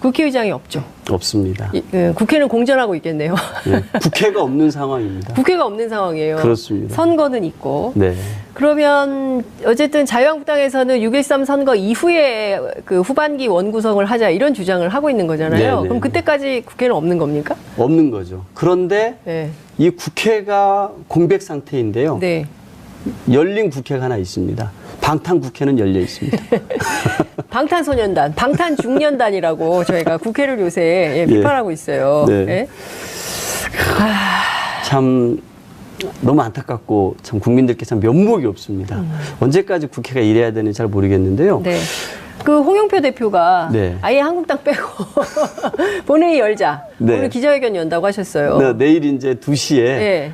국회의장이 없죠. 없습니다. 국회는 공전하고 있겠네요. 네, 국회가 없는 상황입니다. 국회가 없는 상황이에요. 그렇습니다. 선거는 있고. 네. 그러면 어쨌든 자유한국당에서는 6.13 선거 이후에 그 후반기 원구성을 하자 이런 주장을 하고 있는 거잖아요. 네네. 그럼 그때까지 국회는 없는 겁니까? 없는 거죠. 그런데 네. 이 국회가 공백 상태인데요. 네. 열린 국회가 하나 있습니다. 방탄 국회는 열려 있습니다. 방탄소년단, 방탄중년단이라고 저희가 국회를 요새 비판하고 있어요. 네. 네. 참 너무 안타깝고 참 국민들께 참 면목이 없습니다. 언제까지 국회가 이래야 되는지 잘 모르겠는데요. 네. 그 홍영표 대표가 네. 아예 한국당 빼고 본회의 열자. 네. 오늘 기자회견 연다고 하셨어요. 네, 내일 이제 2시에 네.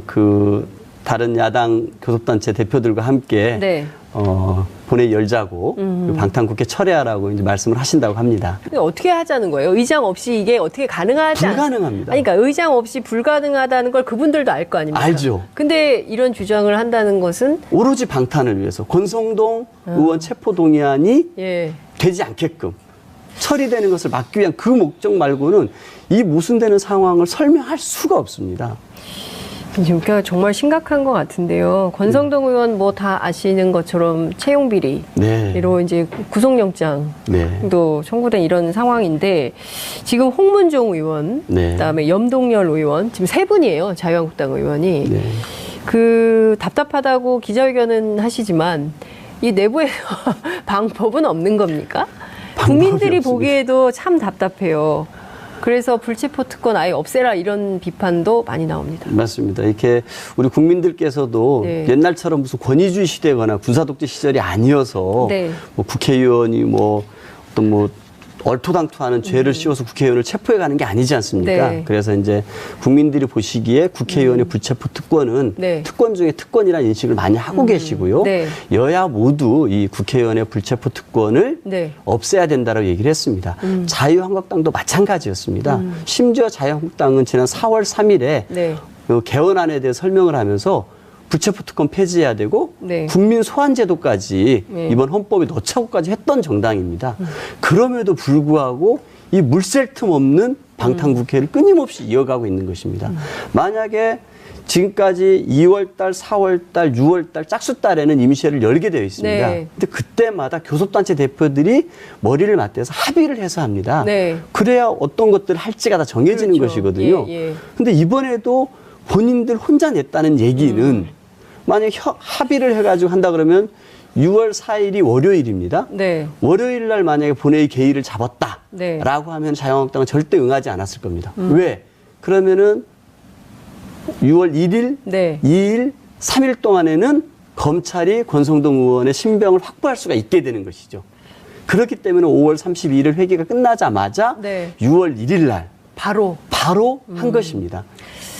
그 다른 야당 교섭단체 대표들과 함께 네. 본회의 열자고 방탄국회 철회하라고 이제 말씀을 하신다고 합니다. 근데 어떻게 하자는 거예요? 의장 없이 이게 어떻게 가능하지? 불가능합니다. 아니, 그러니까 의장 없이 불가능하다는 걸 그분들도 알 거 아닙니까? 알죠. 근데 이런 주장을 한다는 것은 오로지 방탄을 위해서 권성동 의원 체포동의안이 예. 되지 않게끔 처리되는 것을 막기 위한 그 목적 말고는 이 모순되는 상황을 설명할 수가 없습니다. 그러니까 정말 심각한 것 같은데요. 권성동 의원 뭐 다 아시는 것처럼 채용 비리로 네. 이제 구속영장도 네. 청구된 이런 상황인데 지금 홍문종 의원, 네. 그다음에 염동열 의원 지금 세 분이에요. 자유한국당 의원이 네. 그 답답하다고 기자회견은 하시지만 이 내부에서 방법은 없는 겁니까? 국민들이 없습니다. 보기에도 참 답답해요. 그래서 불체포 특권 아예 없애라 이런 비판도 많이 나옵니다. 맞습니다. 이렇게 우리 국민들께서도 네. 옛날처럼 무슨 권위주의 시대거나 군사독재 시절이 아니어서 네. 뭐 국회의원이 뭐 어떤 뭐 얼토당토하는 죄를 씌워서 국회의원을 체포해 가는 게 아니지 않습니까? 네. 그래서 이제 국민들이 보시기에 국회의원의 불체포 특권은 네. 특권 중에 특권이라는 인식을 많이 하고 계시고요. 네. 여야 모두 이 국회의원의 불체포 특권을 네. 없애야 된다고 얘기를 했습니다. 자유한국당도 마찬가지였습니다. 심지어 자유한국당은 지난 4월 3일에 네. 그 개헌안에 대해 설명을 하면서 불체포 특권 폐지해야 되고 네. 국민 소환 제도까지 네. 이번 헌법에 넣자고까지 했던 정당입니다. 그럼에도 불구하고 이 물샐 틈 없는 방탄국회를 끊임없이 이어가고 있는 것입니다. 만약에 지금까지 2월달, 4월달, 6월달, 짝수달에는 임시회를 열게 되어 있습니다. 네. 근데 그때마다 교섭단체 대표들이 머리를 맞대서 합의를 해서 합니다. 네. 그래야 어떤 것들을 할지가 다 정해지는 그렇죠. 것이거든요. 예, 예. 근데 이번에도 본인들 혼자 냈다는 얘기는 만약 합의를 해가지고 한다 그러면 6월 4일이 월요일입니다. 네. 월요일 날 만약에 본회의 개의를 잡았다라고 네. 하면 자유한국당은 절대 응하지 않았을 겁니다. 왜? 그러면은 6월 1일, 네. 2일, 3일 동안에는 검찰이 권성동 의원의 신병을 확보할 수가 있게 되는 것이죠. 그렇기 때문에 5월 32일 회기가 끝나자마자 네. 6월 1일 날 바로. 한 것입니다.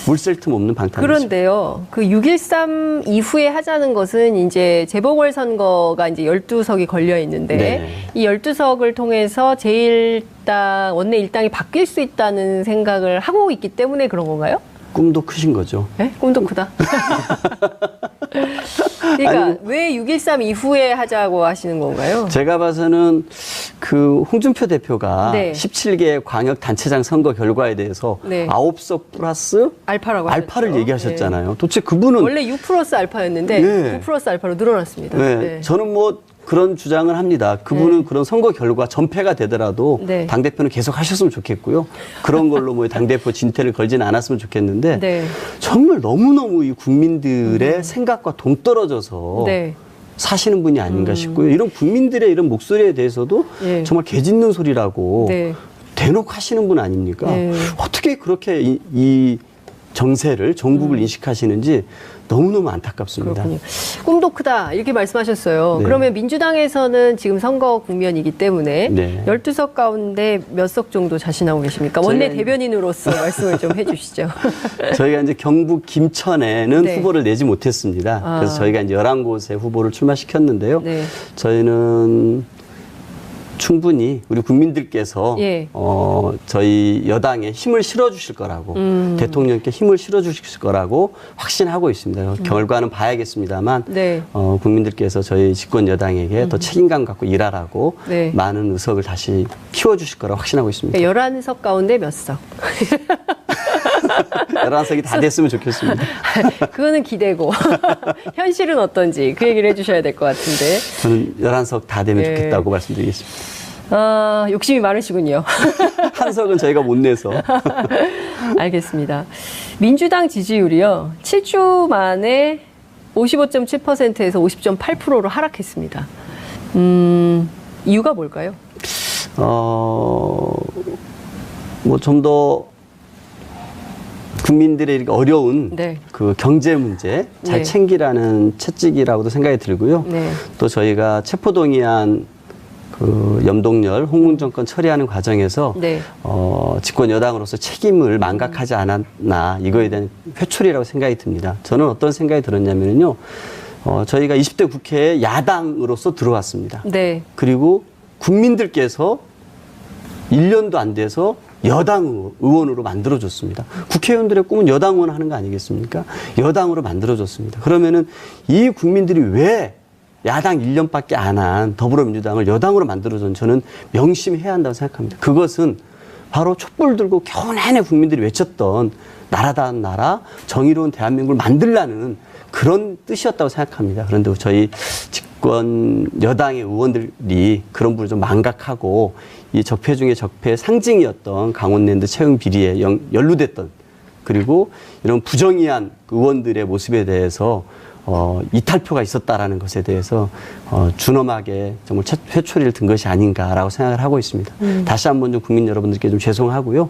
물샐 틈 없는 방탄이죠. 그런데요, 그 6.13 이후에 하자는 것은 이제 재보궐선거가 이제 12석이 걸려 있는데 네. 이 12석을 통해서 제1당, 원내 1당이 바뀔 수 있다는 생각을 하고 있기 때문에 그런 건가요? 꿈도 크신 거죠. 네? 꿈도 크다. 그러니까 왜 6.13 이후에 하자고 하시는 건가요? 제가 봐서는 그 홍준표 대표가 네. 17개 광역단체장 선거 결과에 대해서 네. 9석 플러스 알파라고 알파를 하셨죠. 얘기하셨잖아요. 도대체 그분은 원래 6 플러스 알파였는데 네. 9 플러스 알파로 늘어났습니다. 네, 네. 저는 뭐 그런 주장을 합니다. 그분은 그런 선거 결과 전패가 되더라도 네. 당대표는 계속 하셨으면 좋겠고요. 그런 걸로 뭐 당대표 진퇴를 걸지는 않았으면 좋겠는데 네. 정말 너무너무 이 국민들의 생각과 동떨어져서 네. 사시는 분이 아닌가 싶고요. 이런 국민들의 이런 목소리에 대해서도 예. 정말 개짖는 소리라고 네. 대놓고 하시는 분 아닙니까? 네. 어떻게 그렇게 이 정세를, 정국을 인식하시는지 너무너무 안타깝습니다. 그렇군요. 꿈도 크다 이렇게 말씀하셨어요. 네. 그러면 민주당에서는 지금 선거 국면이기 때문에 네. 12석 가운데 몇 석 정도 자신하고 계십니까? 원내 저희가 대변인으로서 말씀을 좀 해주시죠. 저희가 이제 경북 김천에는 네. 후보를 내지 못했습니다. 그래서 저희가 이제 11곳에 후보를 출마시켰는데요. 네. 저희는 충분히 우리 국민들께서 예. 저희 여당에 힘을 실어주실 거라고 대통령께 힘을 실어주실 거라고 확신하고 있습니다. 결과는 봐야겠습니다만 네. 국민들께서 저희 집권 여당에게 더 책임감 갖고 일하라고 네. 많은 의석을 다시 키워주실 거라고 확신하고 있습니다. 11석 가운데 몇 석? 11석이 다 됐으면 좋겠습니다. 그거는 기대고 현실은 어떤지 그 얘기를 해주셔야 될 것 같은데. 저는 11석 다 되면 예. 좋겠다고 말씀드리겠습니다. 욕심이 많으시군요. 한 석은 저희가 못 내서. 알겠습니다. 민주당 지지율이요. 7주 만에 55.7%에서 50.8%로 하락했습니다. 이유가 뭘까요? 뭐 좀 더 국민들의 이렇게 어려운 네. 그 경제 문제 잘 네. 챙기라는 채찍이라고도 생각이 들고요. 네. 또 저희가 체포동의안 그 염동열 홍문정권 처리하는 과정에서 네. 집권 여당으로서 책임을 망각하지 않았나 이거에 대한 회초리라고 생각이 듭니다. 저는 어떤 생각이 들었냐면요. 저희가 20대 국회에 야당으로서 들어왔습니다. 네. 그리고 국민들께서 1년도 안 돼서 여당 의원으로 만들어줬습니다. 국회의원들의 꿈은 여당 의원 하는 거 아니겠습니까? 여당으로 만들어줬습니다. 그러면은 이 국민들이 왜 야당 1년밖에 안 한 더불어민주당을 여당으로 만들어줬는지 저는 명심해야 한다고 생각합니다. 그것은 바로 촛불 들고 겨우 내내 국민들이 외쳤던 나라다운 나라, 정의로운 대한민국을 만들라는 그런 뜻이었다고 생각합니다. 그런데 저희 집권 여당의 의원들이 그런 부분을 좀 망각하고 이 적폐 중에 적폐의 상징이었던 강원랜드 채용 비리에 연루됐던 그리고 이런 부정의한 의원들의 모습에 대해서 이탈표가 있었다라는 것에 대해서 준엄하게 정말 회초리를 든 것이 아닌가라고 생각을 하고 있습니다. 다시 한번 좀 국민 여러분들께 좀 죄송하고요.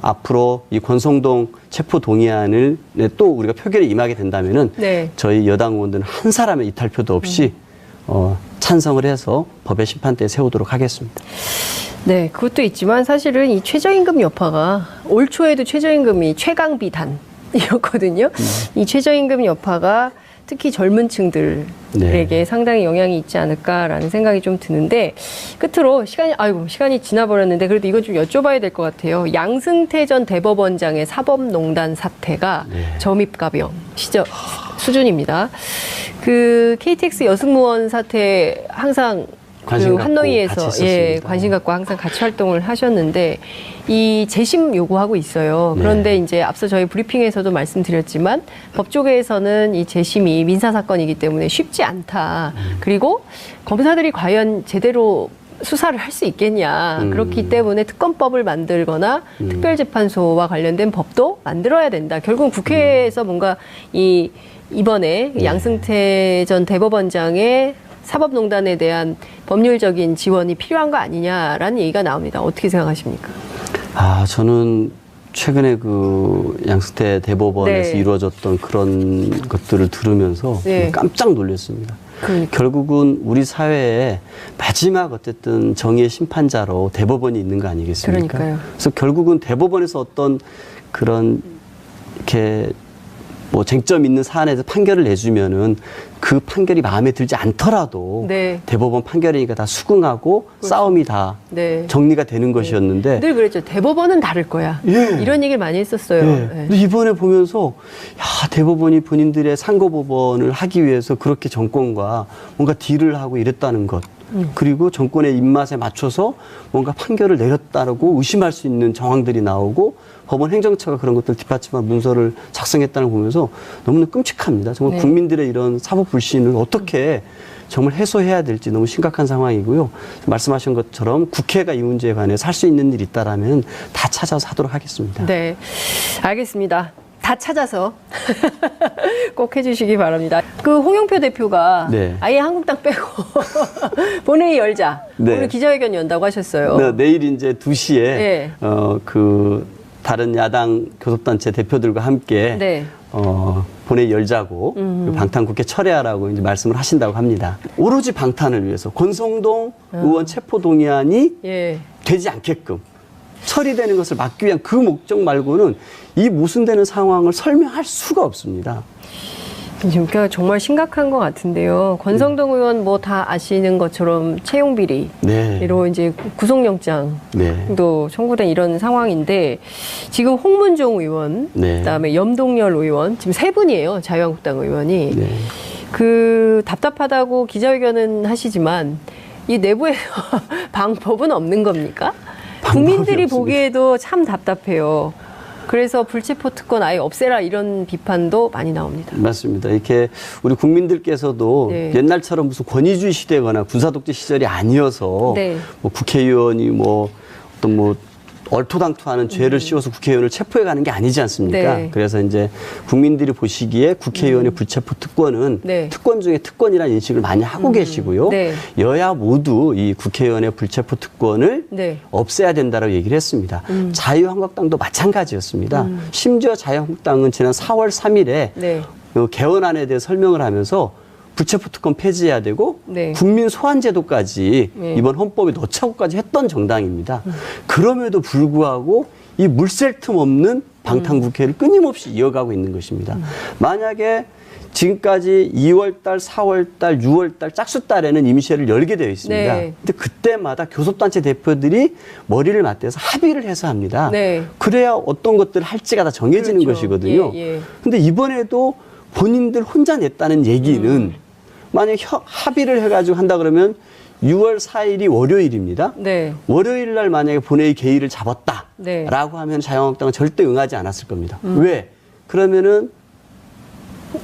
앞으로 이 권성동 체포 동의안을 또 우리가 표결에 임하게 된다면은 네. 저희 여당 의원들은 한 사람의 이탈표도 없이 찬성을 해서 법의 심판대에 세우도록 하겠습니다. 네, 그것도 있지만 사실은 이 최저임금 여파가 올 초에도 최저임금이 최강비단이었거든요. 이 최저임금 여파가 특히 젊은 층들에게 네. 상당히 영향이 있지 않을까라는 생각이 좀 드는데 끝으로 시간이 지나버렸는데 그래도 이건 좀 여쭤봐야 될 것 같아요. 양승태 전 대법원장의 사법농단 사태가 네. 점입가병 수준입니다. 그 KTX 여승무원 사태 항상 관심 그 갖고 한노위에서 같이 예, 있었습니다. 관심 갖고 항상 같이 활동을 하셨는데 이 재심 요구하고 있어요. 그런데 네. 이제 앞서 저희 브리핑에서도 말씀드렸지만 법조계에서는 이 재심이 민사 사건이기 때문에 쉽지 않다. 그리고 검사들이 과연 제대로 수사를 할 수 있겠냐. 그렇기 때문에 특검법을 만들거나 특별재판소와 관련된 법도 만들어야 된다. 결국은 국회에서 뭔가 이번에 네. 양승태 전 대법원장의 사법농단에 대한 법률적인 지원이 필요한 거 아니냐라는 얘기가 나옵니다. 어떻게 생각하십니까? 저는 최근에 그 양승태 대법원에서 네. 이루어졌던 그런 것들을 들으면서 네. 깜짝 놀랐습니다. 그러니까. 결국은 우리 사회에 마지막 어쨌든 정의의 심판자로 대법원이 있는 거 아니겠습니까? 그러니까요. 그래서 결국은 대법원에서 어떤 그런 이렇게 뭐 쟁점 있는 사안에서 판결을 내주면은 그 판결이 마음에 들지 않더라도 네. 대법원 판결이니까 다 수긍하고 싸움이 다 네. 정리가 되는 것이었는데 늘 그랬죠. 대법원은 다를 거야. 예. 이런 얘기를 많이 했었어요. 예. 네. 근데 이번에 보면서 야, 대법원이 본인들의 상고법원을 하기 위해서 그렇게 정권과 뭔가 딜을 하고 이랬다는 것. 그리고 정권의 입맛에 맞춰서 뭔가 판결을 내렸다고 의심할 수 있는 정황들이 나오고 법원 행정처가 그런 것들 뒷받침한 문서를 작성했다는 걸 보면서 너무나 끔찍합니다. 정말 네. 국민들의 이런 사법 불신을 어떻게 정말 해소해야 될지 너무 심각한 상황이고요. 말씀하신 것처럼 국회가 이 문제에 관해서 할 수 있는 일이 있다라면 다 찾아서 하도록 하겠습니다. 네. 알겠습니다. 다 찾아서 꼭 해주시기 바랍니다. 그 홍영표 대표가 네. 아예 한국당 빼고 본회의 열자. 네. 오늘 기자회견 연다고 하셨어요. 네, 내일 이제 2시에 네. 그 다른 야당 교섭단체 대표들과 함께 네. 본회의 열자고 방탄국회 철회하라고 이제 말씀을 하신다고 합니다. 오로지 방탄을 위해서 권성동 의원 체포 동의안이 예. 되지 않게끔 처리되는 것을 막기 위한 그 목적 말고는 이 모순되는 상황을 설명할 수가 없습니다. 지금 정말 심각한 것 같은데요. 권성동 의원 뭐 다 아시는 것처럼 채용 비리로 네. 이제 구속영장도 네. 청구된 이런 상황인데 지금 홍문종 의원, 네. 그다음에 염동열 의원 지금 세 분이에요. 자유한국당 의원이 네. 그 답답하다고 기자회견은 하시지만 이 내부에서 방법은 없는 겁니까? 국민들이 없습니다. 보기에도 참 답답해요. 그래서 불체포 특권 아예 없애라 이런 비판도 많이 나옵니다. 맞습니다. 이렇게 우리 국민들께서도 네. 옛날처럼 무슨 권위주의 시대거나 군사독재 시절이 아니어서 네. 뭐 국회의원이 뭐 어떤 뭐 얼토당토하는 죄를 씌워서 국회의원을 체포해 가는 게 아니지 않습니까? 네. 그래서 이제 국민들이 보시기에 국회의원의 불체포 특권은 네. 특권 중에 특권이라는 인식을 많이 하고 계시고요. 네. 여야 모두 이 국회의원의 불체포 특권을 네. 없애야 된다고 얘기를 했습니다. 자유한국당도 마찬가지였습니다. 심지어 자유한국당은 지난 4월 3일에 네. 개헌안에 대해 설명을 하면서 불체포 특권 폐지해야 되고 네. 국민 소환 제도까지 네. 이번 헌법에 넣자고까지 했던 정당입니다. 그럼에도 불구하고 이 물샐 틈 없는 방탄국회를 끊임없이 이어가고 있는 것입니다. 만약에 지금까지 2월달, 4월달, 6월달, 짝수달에는 임시회를 열게 되어 있습니다. 네. 근데 그때마다 교섭단체 대표들이 머리를 맞대서 합의를 해서 합니다. 네. 그래야 어떤 것들을 할지가 다 정해지는 그렇죠. 것이거든요. 예, 예. 근데 이번에도 본인들 혼자 냈다는 얘기는 만약 합의를 해가지고 한다 그러면 6월 4일이 월요일입니다. 네. 월요일 날 만약에 본회의 개의를 잡았다라고 네. 하면 자유한국당은 절대 응하지 않았을 겁니다. 왜? 그러면은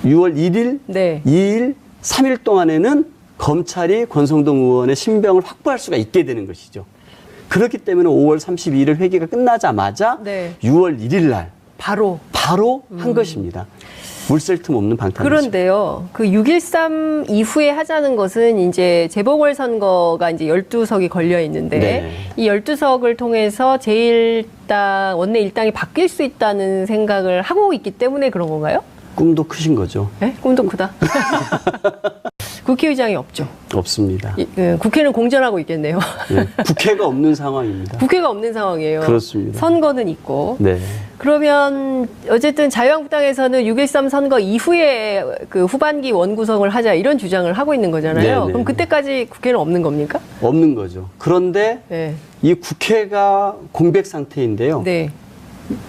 6월 1일, 네. 2일, 3일 동안에는 검찰이 권성동 의원의 신병을 확보할 수가 있게 되는 것이죠. 그렇기 때문에 5월 32일 회기가 끝나자마자 네. 6월 1일 날 바로. 한 것입니다. 물샐 틈 없는 방탄. 그런데요, 그 6.13 이후에 하자는 것은 이제 재보궐선거가 이제 12석이 걸려 있는데 네. 이 12석을 통해서 제1당, 원내 일당이 바뀔 수 있다는 생각을 하고 있기 때문에 그런 건가요? 꿈도 크신 거죠. 네? 꿈도 크다. 국회의장이 없죠. 없습니다. 국회는 공전하고 있겠네요. 예, 국회가 없는 상황입니다. 국회가 없는 상황이에요. 그렇습니다. 선거는 있고. 네. 그러면 어쨌든 자유한국당에서는 6.13 선거 이후에 그 후반기 원구성을 하자 이런 주장을 하고 있는 거잖아요. 네네. 그럼 그때까지 국회는 없는 겁니까? 없는 거죠. 그런데 네. 이 국회가 공백 상태인데요. 네.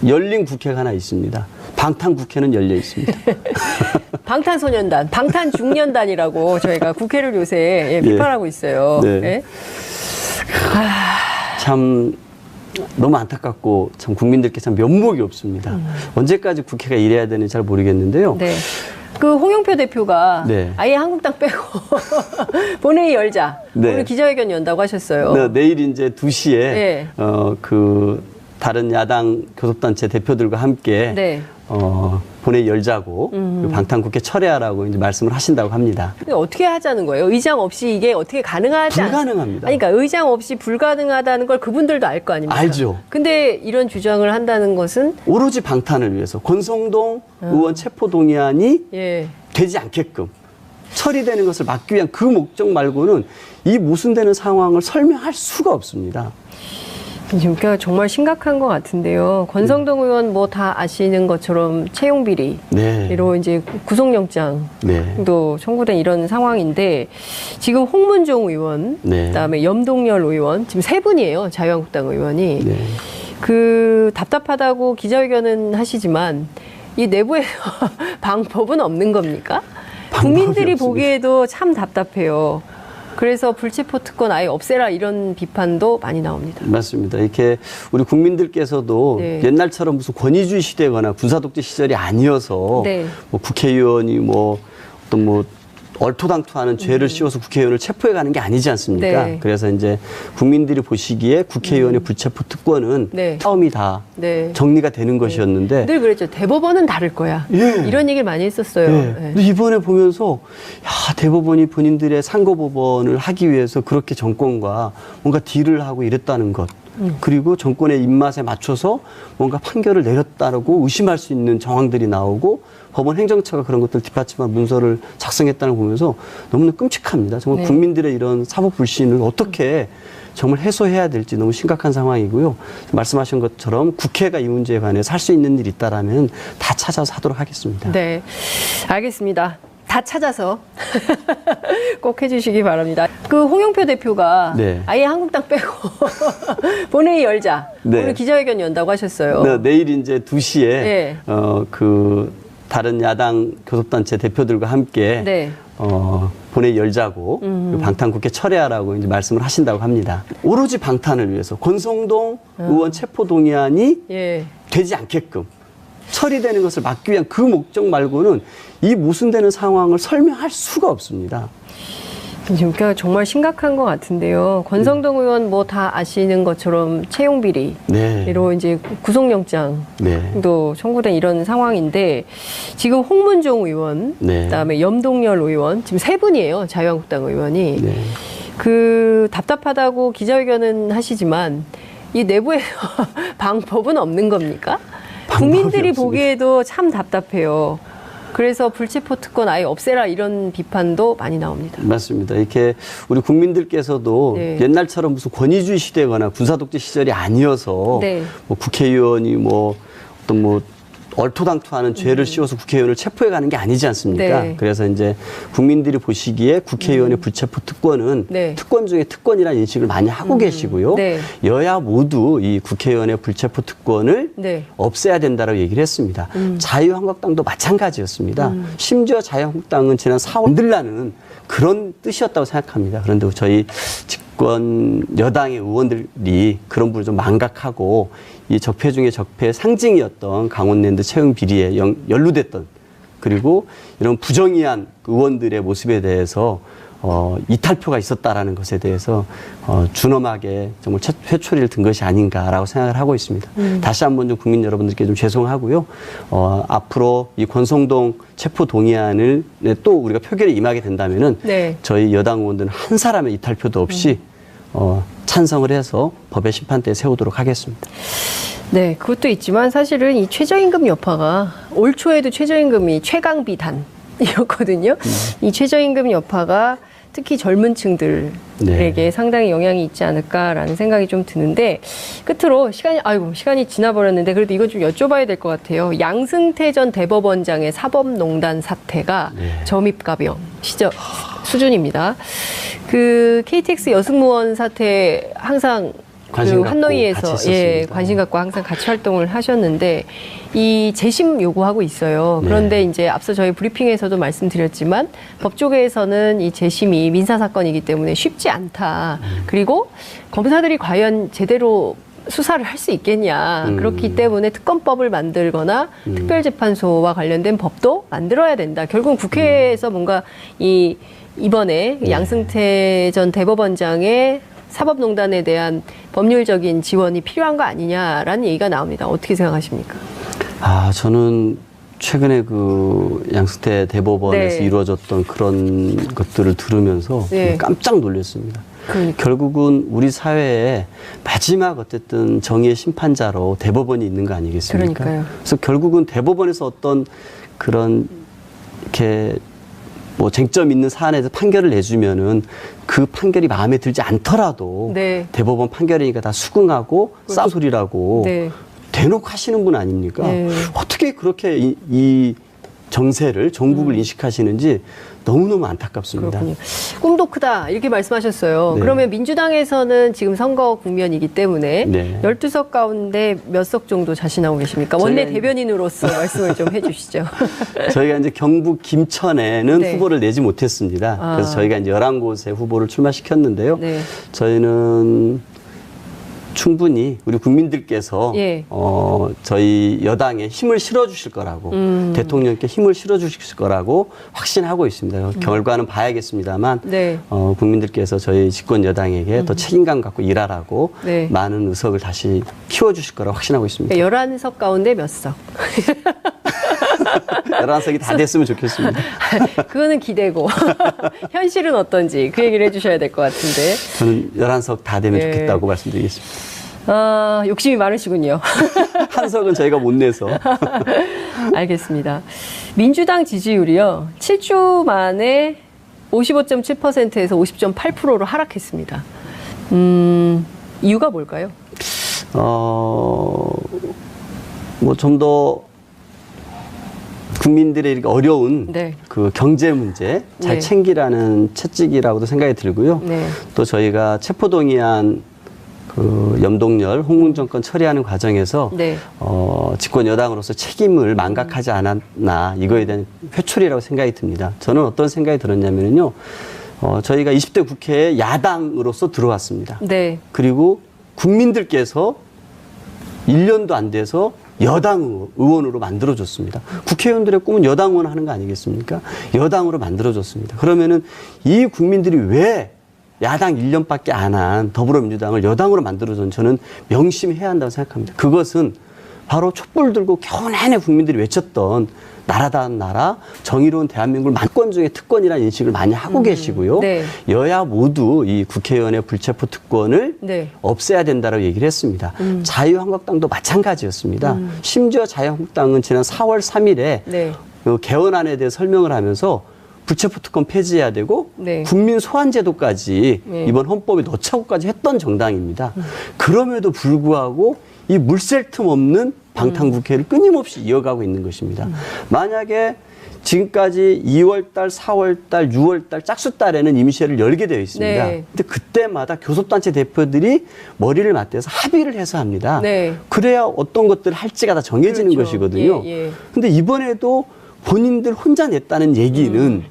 열린 국회가 하나 있습니다. 방탄 국회는 열려 있습니다. 방탄소년단, 방탄중년단이라고 저희가 국회를 요새 비판하고 있어요. 네. 네. 참 너무 안타깝고 참 국민들께 참 면목이 없습니다. 언제까지 국회가 이래야 되는지 잘 모르겠는데요. 네. 그 홍영표 대표가 네. 아예 한국당 빼고 본회의 열자. 네. 오늘 기자회견 연다고 하셨어요. 네, 내일 이제 2시에 네. 그 다른 야당 교섭단체 대표들과 함께 네. 본회의 열자고 그 방탄국회 철회하라고 이제 말씀을 하신다고 합니다. 근데 어떻게 하자는 거예요? 의장 없이 이게 어떻게 가능하지 불가능합니다. 아니, 그러니까 의장 없이 불가능하다는 걸 그분들도 알 거 아닙니까? 알죠. 근데 이런 주장을 한다는 것은 오로지 방탄을 위해서 권성동 의원 체포 동의안이 예. 되지 않게끔 처리되는 것을 막기 위한 그 목적 말고는 이 모순되는 상황을 설명할 수가 없습니다. 지금 정말 심각한 것 같은데요. 권성동 의원 뭐 다 아시는 것처럼 채용 비리로 네. 이제 구속영장도 네. 청구된 이런 상황인데 지금 홍문종 의원, 네. 그다음에 염동열 의원 지금 세 분이에요. 자유한국당 의원이 네. 그 답답하다고 기자회견은 하시지만 이 내부에서 방법은 없는 겁니까? 방법이 국민들이 없습니다. 보기에도 참 답답해요. 그래서 불체포 특권 아예 없애라 이런 비판도 많이 나옵니다. 맞습니다. 이렇게 우리 국민들께서도 네. 옛날처럼 무슨 권위주의 시대거나 군사독재 시절이 아니어서 네. 뭐 국회의원이 뭐 어떤 뭐 얼토당토하는 죄를 씌워서 국회의원을 체포해 가는 게 아니지 않습니까? 네. 그래서 이제 국민들이 보시기에 국회의원의 불체포 특권은 네. 처음이 다 네. 정리가 되는 것이었는데 늘 그랬죠. 대법원은 다를 거야. 예. 이런 얘기를 많이 했었어요. 네. 네. 근데 이번에 보면서 야, 대법원이 본인들의 상고법원을 하기 위해서 그렇게 정권과 뭔가 딜을 하고 이랬다는 것. 그리고 정권의 입맛에 맞춰서 뭔가 판결을 내렸다고 의심할 수 있는 정황들이 나오고 법원 행정처가 그런 것들 뒷받침한 문서를 작성했다는 걸 보면서 너무나 끔찍합니다. 정말 네. 국민들의 이런 사법 불신을 어떻게 정말 해소해야 될지 너무 심각한 상황이고요. 말씀하신 것처럼 국회가 이 문제에 관해서 할 수 있는 일이 있다라면 다 찾아서 하도록 하겠습니다. 네, 알겠습니다. 다 찾아서 꼭 해주시기 바랍니다. 그 홍영표 대표가 네. 아예 한국당 빼고 본회의 열자. 네. 오늘 기자회견 연다고 하셨어요. 네, 내일 이제 2시에 네. 그 다른 야당 교섭단체 대표들과 함께 네. 본회의 열자고 방탄국회 철회하라고 이제 말씀을 하신다고 합니다. 오로지 방탄을 위해서 권성동 의원 체포 동의안이 예. 되지 않게끔 처리되는 것을 막기 위한 그 목적 말고는 이 모순되는 상황을 설명할 수가 없습니다. 그러니까 정말 심각한 것 같은데요. 권성동 의원 뭐 다 아시는 것처럼 채용 비리로 네. 이제 구속영장도 네. 청구된 이런 상황인데 지금 홍문종 의원, 네. 그다음에 염동열 의원 지금 세 분이에요. 자유한국당 의원이 네. 그 답답하다고 기자회견은 하시지만 이 내부에서 방법은 없는 겁니까? 국민들이 없습니다. 보기에도 참 답답해요. 그래서 불체포 특권 아예 없애라 이런 비판도 많이 나옵니다. 맞습니다. 이렇게 우리 국민들께서도 네. 옛날처럼 무슨 권위주의 시대거나 군사독재 시절이 아니어서 네. 뭐 국회의원이 뭐 어떤 뭐 얼토당토하는 죄를 씌워서 국회의원을 체포해 가는 게 아니지 않습니까? 네. 그래서 이제 국민들이 보시기에 국회의원의 불체포 특권은 네. 특권 중에 특권이라는 인식을 많이 하고 계시고요. 네. 여야 모두 이 국회의원의 불체포 특권을 네. 없애야 된다고 얘기를 했습니다. 자유한국당도 마찬가지였습니다. 심지어 자유한국당은 지난 4월 만들라는 그런 뜻이었다고 생각합니다. 그런데 저희 집권 여당의 의원들이 그런 부분을 좀 망각하고 이 적폐 중에 적폐의 상징이었던 강원랜드 채용 비리에 연루됐던 그리고 이런 부정의한 의원들의 모습에 대해서 이탈표가 있었다라는 것에 대해서 준엄하게 정말 회초리를 든 것이 아닌가라고 생각을 하고 있습니다. 다시 한번 좀 국민 여러분들께 좀 죄송하고요. 앞으로 이 권성동 체포 동의안을 또 우리가 표결에 임하게 된다면은 네. 저희 여당 의원들은 한 사람의 이탈표도 없이 찬성을 해서 법의 심판대에 세우도록 하겠습니다. 네, 그것도 있지만 사실은 이 최저임금 여파가 올 초에도 최저임금이 최강 비단이었거든요. 이 최저임금 여파가 특히 젊은 층들에게 네. 상당히 영향이 있지 않을까라는 생각이 좀 드는데 끝으로 시간이 지나버렸는데 그래도 이건 좀 여쭤봐야 될 것 같아요. 양승태 전 대법원장의 사법농단 사태가 네. 점입가병 수준입니다. 그 KTX 여승무원 사태 항상 관심 그 갖고 한노위에서 같이 있었습니다. 관심 갖고 항상 같이 활동을 하셨는데 이 재심 요구하고 있어요. 그런데 네. 이제 앞서 저희 브리핑에서도 말씀드렸지만 법조계에서는 이 재심이 민사 사건이기 때문에 쉽지 않다. 그리고 검사들이 과연 제대로 수사를 할 수 있겠냐. 그렇기 때문에 특검법을 만들거나 특별재판소와 관련된 법도 만들어야 된다. 결국은 국회에서 뭔가 이번에 네. 양승태 전 대법원장의 사법농단에 대한 법률적인 지원이 필요한 거 아니냐라는 얘기가 나옵니다. 어떻게 생각하십니까? 저는 최근에 그 양승태 대법원에서 네. 이루어졌던 그런 것들을 들으면서 네. 깜짝 놀랐습니다. 그러니까. 결국은 우리 사회에 마지막 어쨌든 정의의 심판자로 대법원이 있는 거 아니겠습니까? 그러니까요. 그래서 결국은 대법원에서 어떤 그런 이렇게 뭐 쟁점 있는 사안에서 판결을 내주면은 그 판결이 마음에 들지 않더라도 네. 대법원 판결이니까 다 수긍하고 싼소리라고 네. 대놓고 하시는 분 아닙니까? 네. 어떻게 그렇게 이 정세를 전국을 인식하시는지 너무너무 안타깝습니다. 그렇군요. 꿈도 크다 이렇게 말씀하셨어요. 네. 그러면 민주당에서는 지금 선거 국면이기 때문에 네. 12석 가운데 몇 석 정도 자신하고 계십니까? 원내 저희가 대변인으로서 말씀을 좀 해주시죠. 저희가 이제 경북 김천에는 네. 후보를 내지 못했습니다. 아. 그래서 저희가 이제 11곳에 후보를 출마시켰는데요. 네. 저희는 충분히 우리 국민들께서 예. 저희 여당에 힘을 실어주실 거라고 대통령께 힘을 실어주실 거라고 확신하고 있습니다. 결과는 봐야겠습니다만 네. 국민들께서 저희 집권 여당에게 더 책임감 갖고 일하라고 네. 많은 의석을 다시 키워주실 거라고 확신하고 있습니다. 11석 가운데 몇 석? 11석이 다 됐으면 좋겠습니다. 그거는 기대고 현실은 어떤지 그 얘기를 해주셔야 될 것 같은데. 저는 11석 다 되면 네. 좋겠다고 말씀드리겠습니다. 욕심이 많으시군요. 한 석은 저희가 못 내서. 알겠습니다. 민주당 지지율이요. 7주 만에 55.7%에서 50.8%로 하락했습니다. 이유가 뭘까요? 뭐 좀 더 국민들의 이렇게 어려운 네. 그 경제 문제 잘 네. 챙기라는 채찍이라고도 생각이 들고요. 네. 또 저희가 체포동의안 그 염동열 홍문정권 처리하는 과정에서 네. 집권 여당으로서 책임을 망각하지 않았나 이거에 대한 회초리라고 생각이 듭니다. 저는 어떤 생각이 들었냐면요. 저희가 20대 국회에 야당으로서 들어왔습니다. 네. 그리고 국민들께서 1년도 안 돼서 여당 의원으로 만들어줬습니다. 국회의원들의 꿈은 여당 의원 하는 거 아니겠습니까? 여당으로 만들어줬습니다. 그러면은 이 국민들이 왜 야당 1년밖에 안 한 더불어민주당을 여당으로 만들어줬는지 저는 명심해야 한다고 생각합니다. 그것은 바로 촛불 들고 겨우 내내 국민들이 외쳤던 나라다운 나라, 정의로운 대한민국을 만권 중에 특권이라는 인식을 많이 하고 계시고요. 네. 여야 모두 이 국회의원의 불체포 특권을 네. 없애야 된다고 얘기를 했습니다. 자유한국당도 마찬가지였습니다. 심지어 자유한국당은 지난 4월 3일에 네. 개헌안에 대해 설명을 하면서 불체포 특권 폐지해야 되고 네. 국민 소환제도까지 네. 이번 헌법에 넣자고까지 했던 정당입니다. 그럼에도 불구하고 이 물샐 틈 없는 방탄국회를 끊임없이 이어가고 있는 것입니다. 만약에 지금까지 2월달, 4월달, 6월달, 짝수달에는 임시회를 열게 되어 있습니다. 네. 근데 그때마다 교섭단체 대표들이 머리를 맞대서 합의를 해서 합니다. 네. 그래야 어떤 것들을 할지가 다 정해지는 그렇죠. 것이거든요. 예, 예. 근데 이번에도 본인들 혼자 냈다는 얘기는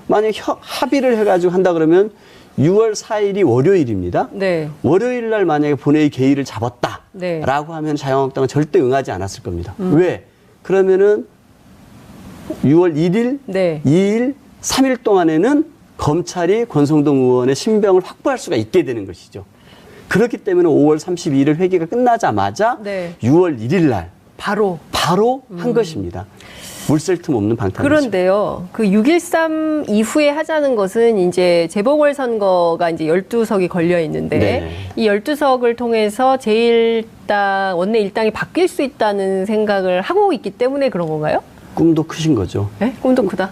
만약 합의를 해가지고 한다 그러면 6월 4일이 월요일입니다. 네. 월요일 날 만약에 본회의 개의를 잡았다라고 네. 하면 자유한국당은 절대 응하지 않았을 겁니다. 왜? 그러면은 6월 1일, 네. 2일, 3일 동안에는 검찰이 권성동 의원의 신병을 확보할 수가 있게 되는 것이죠. 그렇기 때문에 5월 32일 회기가 끝나자마자 네. 6월 1일 날 바로. 한 것입니다. 물샐 틈 없는 방탄이죠. 그런데요, 그 6.13 이후에 하자는 것은 이제 재보궐선거가 이제 12석이 걸려 있는데, 네. 이 12석을 통해서 제1당, 원내 일당이 바뀔 수 있다는 생각을 하고 있기 때문에 그런 건가요? 꿈도 크신 거죠. 네? 꿈도 크다.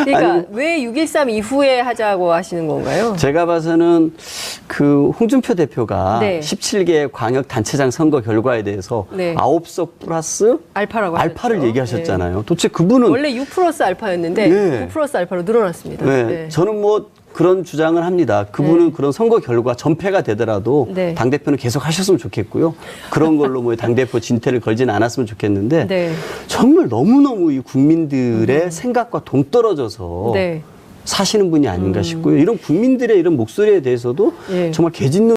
그러니까 왜 6.13 이후에 하자고 하시는 건가요? 제가 봐서는 그 홍준표 대표가 네. 17개 광역단체장 선거 결과에 대해서 네. 9석 플러스 알파라고 알파를 하셨죠. 얘기하셨잖아요. 도대체 그분은 원래 6 플러스 알파였는데 네. 9 플러스 알파로 늘어났습니다. 네. 네. 저는 뭐 그런 주장을 합니다. 그분은 그런 선거 결과 전패가 되더라도 네. 당대표는 계속 하셨으면 좋겠고요. 그런 걸로 뭐 당대표 진퇴를 걸지는 않았으면 좋겠는데 네. 정말 너무너무 이 국민들의 생각과 동떨어져서 네. 사시는 분이 아닌가 싶고요. 이런 국민들의 이런 목소리에 대해서도 예. 정말 개짖는